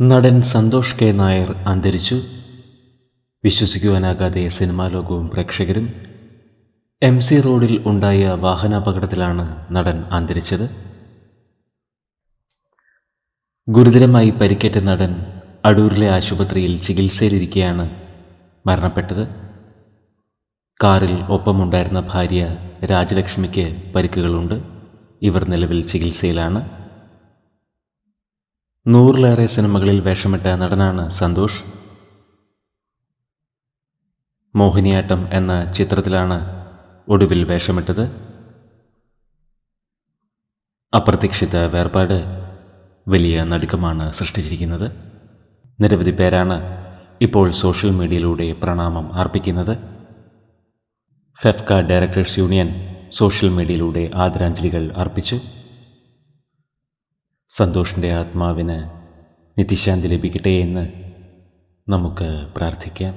നടൻ സന്തോഷ് കെ നായർ അന്തരിച്ചു. വിശ്വസിക്കുവാനാകാതെ സിനിമാ ലോകവും പ്രേക്ഷകരും. MC റോഡിൽ ഉണ്ടായ വാഹനാപകടത്തിലാണ് നടൻ അന്തരിച്ചത്. ഗുരുതരമായി പരിക്കേറ്റ നടൻ അടൂരിലെ ആശുപത്രിയിൽ ചികിത്സയിലിരിക്കെയാണ് മരണപ്പെട്ടത്. കാറിൽ ഒപ്പമുണ്ടായിരുന്ന ഭാര്യ രാജലക്ഷ്മിക്ക് പരിക്കുകളുണ്ട്. ഇവർ നിലവിൽ ചികിത്സയിലാണ്. 100-ലേറെ സിനിമകളിൽ വേഷമിട്ട നടനാണ് സന്തോഷ്. മോഹിനിയാട്ടം എന്ന ചിത്രത്തിലാണ് ഒടുവിൽ വേഷമിട്ടത്. അപ്രതീക്ഷിത വേർപാട് വലിയ നടുക്കമാണ് സൃഷ്ടിച്ചിരിക്കുന്നത്. നിരവധി പേരാണ് ഇപ്പോൾ സോഷ്യൽ മീഡിയയിലൂടെ പ്രണാമം അർപ്പിക്കുന്നത്. ഫെഫ്ക ഡയറക്ടേഴ്സ് യൂണിയൻ സോഷ്യൽ മീഡിയയിലൂടെ ആദരാഞ്ജലികൾ അർപ്പിച്ചു. സന്തോഷിൻ്റെ ആത്മാവിന് നിത്യശാന്തി ലഭിക്കട്ടെ എന്ന് നമുക്ക് പ്രാർത്ഥിക്കാം.